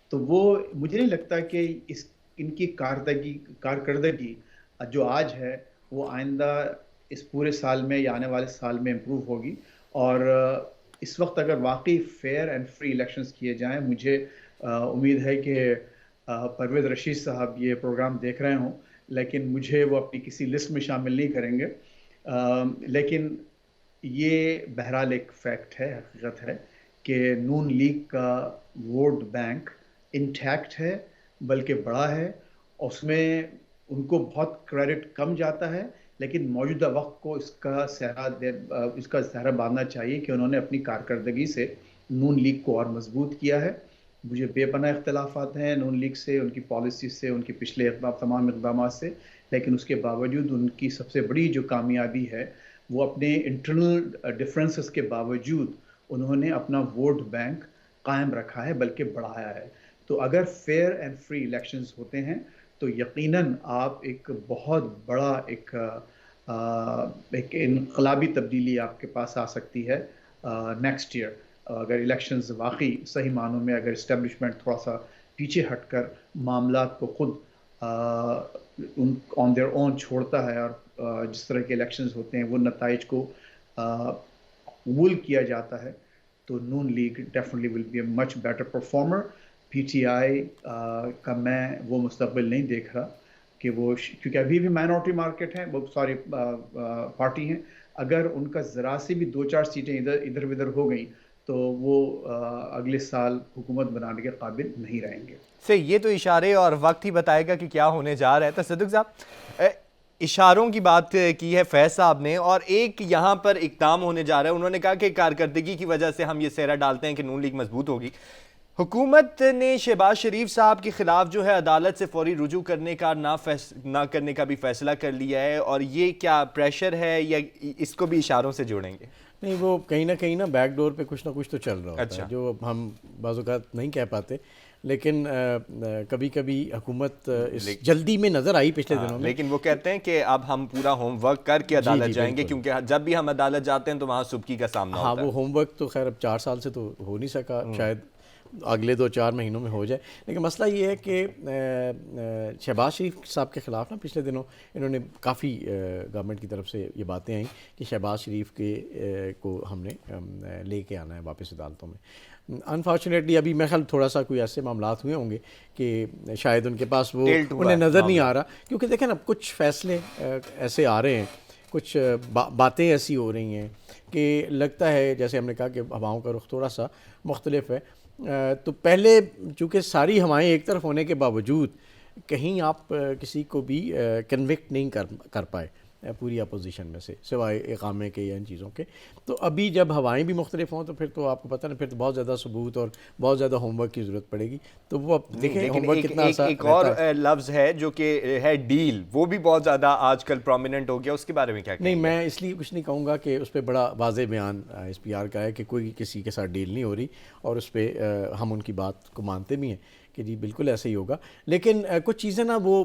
تو وہ مجھے نہیں لگتا کہ ان کی کارکردگی جو آج ہے وہ آئندہ اس پورے سال میں یا آنے والے سال میں امپروو ہوگی. اور اس وقت اگر واقعی فیئر اینڈ فری الیکشنز کیے جائیں، مجھے امید ہے کہ پرویز رشید صاحب یہ پروگرام دیکھ رہے ہوں، لیکن مجھے وہ اپنی کسی لسٹ میں شامل نہیں کریں گے. لیکن یہ بہرحال ایک فیکٹ ہے، حقیقت ہے کہ نون لیگ کا ووٹ بینک انٹیکٹ ہے، بلکہ بڑا ہے. اس میں ان کو بہت کریڈٹ کم جاتا ہے، لیکن موجودہ وقت کو اس کا سہرا باندھنا چاہیے کہ انہوں نے اپنی کارکردگی سے نون لیگ کو اور مضبوط کیا ہے. مجھے بے پناہ اختلافات ہیں نون لیگ سے، ان کی پالیسی سے، ان کے پچھلے تمام اقدامات سے، لیکن اس کے باوجود ان کی سب سے بڑی جو کامیابی ہے وہ اپنے انٹرنل ڈفرینسز کے باوجود انہوں نے اپنا ووٹ بینک قائم رکھا ہے بلکہ بڑھایا ہے. تو اگر فیئر اینڈ فری الیکشنز ہوتے ہیں تو یقیناً آپ ایک بہت بڑا ایک انقلابی تبدیلی آپ کے پاس آ سکتی ہے نیکسٹ ایئر. اگر الیکشنز واقعی صحیح معنوں میں اگر اسٹیبلشمنٹ تھوڑا سا پیچھے ہٹ کر معاملات کو خود آن دیئر اون چھوڑتا ہے اور جس طرح کے الیکشنز ہوتے ہیں وہ نتائج کو قبول کیا جاتا ہے تو Noon league definitely will be a much better performer. P T I کا میں وہ مستقبل نہیں دیکھ رہا کہ وہ کیونکہ ابھی بھی مائنورٹی مارکیٹ ہیں بہت ساری پارٹی ہیں. اگر ان کا ذرا سی بھی 2-4 سیٹیں ادھر ادھر ہو گئیں تو وہ اگلے سال حکومت بنانے کے قابل نہیں رہیں گے. یہ تو اشارے اور وقت ہی بتائے گا کہ کیا ہونے جا رہا ہے. تصدق صاحب اشاروں کی بات کی ہے فیض صاحب نے، اور ایک یہاں پر اقدام ہونے جا رہا ہے. انہوں نے کہا کہ کارکردگی کی وجہ سے ہم یہ سہرا ڈالتے ہیں کہ نون لیگ مضبوط ہوگی. حکومت نے شہباز شریف صاحب کے خلاف جو ہے عدالت سے فوری رجوع کرنے کا نہ کرنے کا بھی فیصلہ کر لیا ہے، اور یہ کیا پریشر ہے یا اس کو بھی اشاروں سے جوڑیں گے؟ نہیں، وہ کہیں نہ بیک ڈور پہ کچھ نہ کچھ تو چل رہا ہوتا ہے جو ہم بعض اوقات نہیں کہہ پاتے، لیکن کبھی کبھی حکومت اس جلدی میں نظر آئی پچھلے دنوں میں. لیکن وہ کہتے ہیں کہ اب ہم پورا ہوم ورک کر کے عدالت جائیں گے، کیونکہ جب بھی ہم عدالت جاتے ہیں تو وہاں سبکی کا سامنا ہوتا ہے. ہاں، وہ ہوم ورک تو خیر اب 4 سال سے تو ہو نہیں سکا، شاید اگلے 2-4 مہینوں میں ہو جائے. لیکن مسئلہ یہ ہے کہ شہباز شریف صاحب کے خلاف نا پچھلے دنوں انہوں نے کافی گورنمنٹ کی طرف سے یہ باتیں آئیں کہ شہباز شریف کو ہم نے لے کے آنا ہے واپس عدالتوں میں. انفارچونیٹلی ابھی میں خیال تھوڑا سا کوئی ایسے معاملات ہوئے ہوں گے کہ شاید ان کے پاس وہ انہیں نظر نہیں آ رہا، کیونکہ دیکھیں نا کچھ فیصلے ایسے آ رہے ہیں، کچھ باتیں ایسی ہو رہی ہیں کہ لگتا ہے جیسے ہم نے کہا کہ ہواؤں کا رخ تھوڑا سا مختلف ہے. تو پہلے چونکہ ساری ہوائیں ایک طرف ہونے کے باوجود کہیں آپ کسی کو بھی کنوکٹ نہیں کر پائے پوری اپوزیشن میں سے سوائے اقامے کے یا ان چیزوں کے. تو ابھی جب ہوائیں بھی مختلف ہوں تو پھر تو آپ کو پتہ نہیں، پھر تو بہت زیادہ ثبوت اور بہت زیادہ ہوم ورک کی ضرورت پڑے گی. تو وہ اب دیکھیں ہوم ورک کتنا ایسا ایک اور لفظ ہے جو کہ ہے ڈیل، وہ بھی بہت زیادہ آج کل پرومیننٹ ہو گیا، اس کے بارے میں کیا کہیں گے؟ نہیں، میں اس لیے کچھ نہیں کہوں گا کہ اس پہ بڑا واضح بیان ایس پی آر کا ہے کہ کوئی کسی کے ساتھ ڈیل نہیں ہو رہی، اور اس پہ ہم ان کی بات کو مانتے بھی ہیں کہ جی بالکل ایسے ہی ہوگا. لیکن کچھ چیزیں نا وہ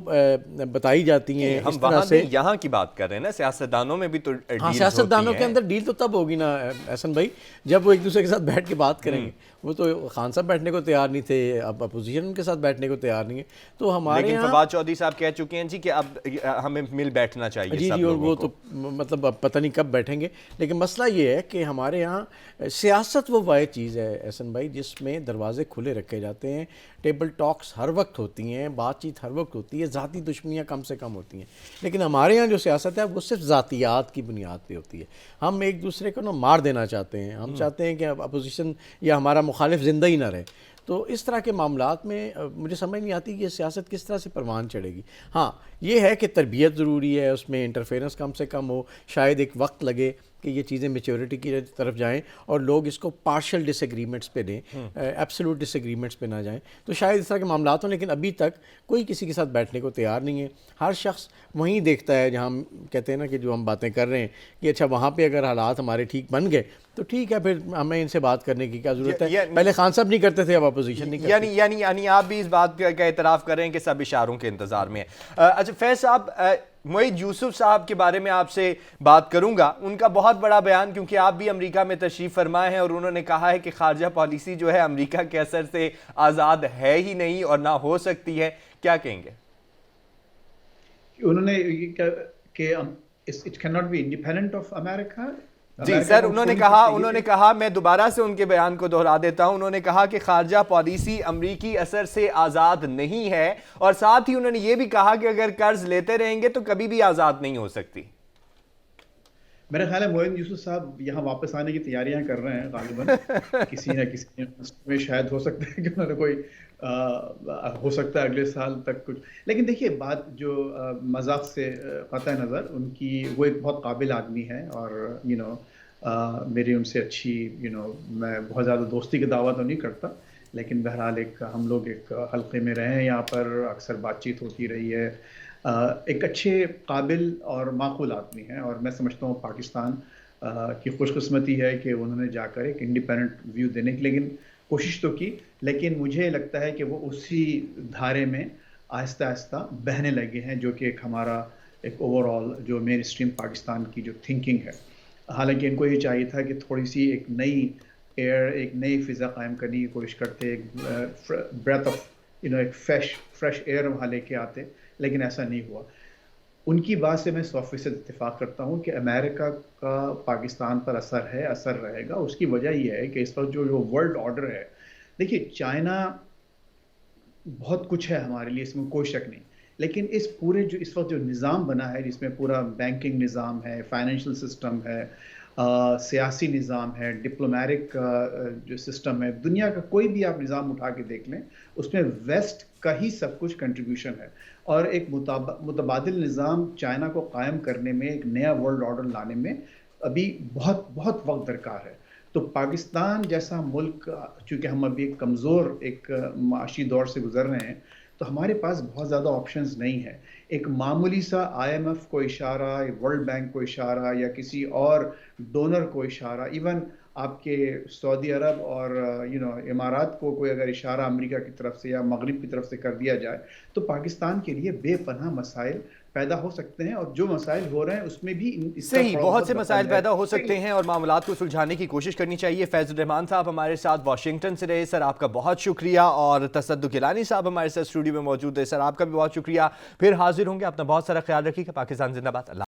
بتائی جاتی ہیں اس طرح سے. یہاں کی بات کر رہے ہیں نا، سیاستدانوں میں بھی تو ہاں، سیاستدانوں کے اندر ڈیل تو تب ہوگی نا احسن بھائی جب وہ ایک دوسرے کے ساتھ بیٹھ کے بات کریں گے. وہ تو خان صاحب بیٹھنے کو تیار نہیں تھے، اب اپوزیشن ان کے ساتھ بیٹھنے کو تیار نہیں ہے. تو ہمارے لیکن فواد چودھری صاحب کہہ چکے ہیں جی کہ اب ہمیں مل بیٹھنا چاہیے. جی اور وہ تو مطلب اب پتہ نہیں کب بیٹھیں گے. لیکن مسئلہ یہ ہے کہ ہمارے یہاں سیاست وہ واحد چیز ہے احسن بھائی جس میں دروازے کھلے رکھے جاتے ہیں، ٹیبل ٹاکس ہر وقت ہوتی ہیں، بات چیت ہر وقت ہوتی ہے، ذاتی دشمنیاں کم سے کم ہوتی ہیں. لیکن ہمارے یہاں جو سیاست ہے وہ صرف ذاتیات کی بنیاد پہ ہوتی ہے. ہم ایک دوسرے کو نا مار دینا چاہتے ہیں، ہم چاہتے ہیں کہ اپوزیشن یا ہمارا مخالف زندہ ہی نہ رہے. تو اس طرح کے معاملات میں مجھے سمجھ نہیں آتی کہ سیاست کس طرح سے پروان چڑھے گی. ہاں یہ ہے کہ تربیت ضروری ہے، اس میں انٹرفیرنس کم سے کم ہو، شاید ایک وقت لگے کہ یہ چیزیں میچورٹی کی طرف جائیں اور لوگ اس کو پارشل ڈس ایگریمنٹس پہ دیں، ایبسولوٹ ڈس ایگریمنٹس پہ نہ جائیں. تو شاید اس طرح کے معاملات ہوں، لیکن ابھی تک کوئی کسی کے ساتھ بیٹھنے کو تیار نہیں ہے. ہر شخص وہیں دیکھتا ہے جہاں ہم کہتے ہیں نا کہ جو ہم باتیں کر رہے ہیں کہ اچھا وہاں پہ اگر حالات ہمارے ٹھیک بن گئے تو ٹھیک ہے، پھر ہمیں ان سے بات کرنے کی کیا ضرورت ہے. پہلے خان صاحب نہیں کرتے تھے، اب اپوزیشن نہیں کرتی. یعنی آپ بھی اس بات کا اعتراف کر رہے ہیں کہ سب اشاروں کے انتظار میں ہیں. اچھا فیض صاحب، معید یوسف صاحب کے بارے میں آپ سے بات کروں گا. ان کا بہت بڑا بیان، کیونکہ آپ بھی امریکہ میں تشریف فرما ہیں، اور انہوں نے کہا ہے کہ خارجہ پالیسی جو ہے امریکہ کے اثر سے آزاد ہے ہی نہیں اور نہ ہو سکتی ہے. کیا کہیں گے؟ انہوں نے کہ it cannot be independent of America. جی سر، انہوں نے کہا میں دوبارہ سے ان کے بیان کو دہرا دیتا ہوں. انہوں نے کہا کہ خارجہ پالیسی امریکی اثر سے آزاد نہیں ہے، اور ساتھ ہی انہوں نے یہ بھی کہا کہ اگر قرض لیتے رہیں گے تو کبھی بھی آزاد نہیں ہو سکتی. میرا خیال ہے معید یوسف صاحب یہاں واپس آنے کی تیاریاں کر رہے ہیں غالباً. کسی نہ کسی میں شاید ہو سکتا ہے کہ انہوں نے کوئی ہو سکتا ہے اگلے سال تک کچھ. لیکن دیکھیے بات جو مذاق سے قطع نظر، ان کی وہ ایک بہت قابل آدمی ہے، اور میری ان سے اچھی میں بہت زیادہ دوستی کا دعویٰ تو نہیں کرتا، لیکن بہرحال ہم لوگ ایک حلقے میں رہے ہیں یہاں پر، اکثر بات چیت ہوتی رہی ہے. ایک اچھے قابل اور معقول آدمی ہیں، اور میں سمجھتا ہوں پاکستان کی خوش قسمتی ہے کہ انہوں نے جا کر ایک انڈیپینڈنٹ ویو دینے کی لیکن کوشش تو کی، لیکن مجھے لگتا ہے کہ وہ اسی دھارے میں آہستہ آہستہ بہنے لگے ہیں، جو کہ ایک ہمارا ایک اوور آل جو مین اسٹریم پاکستان کی جو تھنکنگ ہے۔ حالانکہ ان کو یہ چاہیے تھا کہ تھوڑی سی ایک نئی ایئر، ایک نئی فضا قائم کرنے کی کوشش کرتے، ایک بریتھ آف ایک فریش ایئر وہاں لے کے آتے، لیکن ایسا نہیں ہوا۔ ان کی بات سے میں 100% اتفاق کرتا ہوں کہ امریکہ کا پاکستان پر اثر ہے، اثر رہے گا۔ اس کی وجہ یہ ہے کہ اس وقت جو ورلڈ آرڈر ہے، دیکھیے چائنا بہت کچھ ہے ہمارے لیے، اس میں کوئی شک نہیں، لیکن اس پورے جو اس وقت جو نظام بنا ہے، جس میں پورا بینکنگ نظام ہے، فائنینشیل سسٹم ہے، سیاسی نظام ہے، ڈپلومیٹک جو سسٹم ہے، دنیا کا کوئی بھی آپ نظام اٹھا کے دیکھ لیں، اس میں ویسٹ کا ہی سب کچھ کنٹریبیوشن ہے، اور ایک متبادل نظام چائنا کو قائم کرنے میں، ایک نیا ورلڈ آرڈر لانے میں ابھی بہت بہت وقت درکار ہے۔ تو پاکستان جیسا ملک، چونکہ ہم ابھی ایک کمزور ایک معاشی دور سے گزر رہے ہیں، تو ہمارے پاس بہت زیادہ آپشنز نہیں ہیں۔ ایک معمولی سا IMF کو اشارہ، ورلڈ بینک کو اشارہ، یا کسی اور ڈونر کو اشارہ، ایون آپ کے سعودی عرب اور امارات کو کوئی اگر اشارہ امریکہ کی طرف سے یا مغرب کی طرف سے کر دیا جائے، تو پاکستان کے لیے بے پناہ مسائل پیدا ہو سکتے ہیں، اور جو مسائل ہو رہے ہیں اس میں بھی اس کا صحیح، تھوڑا بہت بہت سے دخل مسائل ہے۔ پیدا ہو سکتے ہیں اور معاملات کو سلجھانے کی کوشش کرنی چاہیے۔ فیض الرحمان صاحب ہمارے ساتھ واشنگٹن سے رہے، سر آپ کا بہت شکریہ، اور تصدق گیلانی صاحب ہمارے ساتھ اسٹوڈیو میں موجود ہے، سر آپ کا بھی بہت شکریہ۔ پھر حاضر ہوں گے، اپنا بہت سارا خیال رکھیے۔ پاکستان زندہ باد۔ اللہ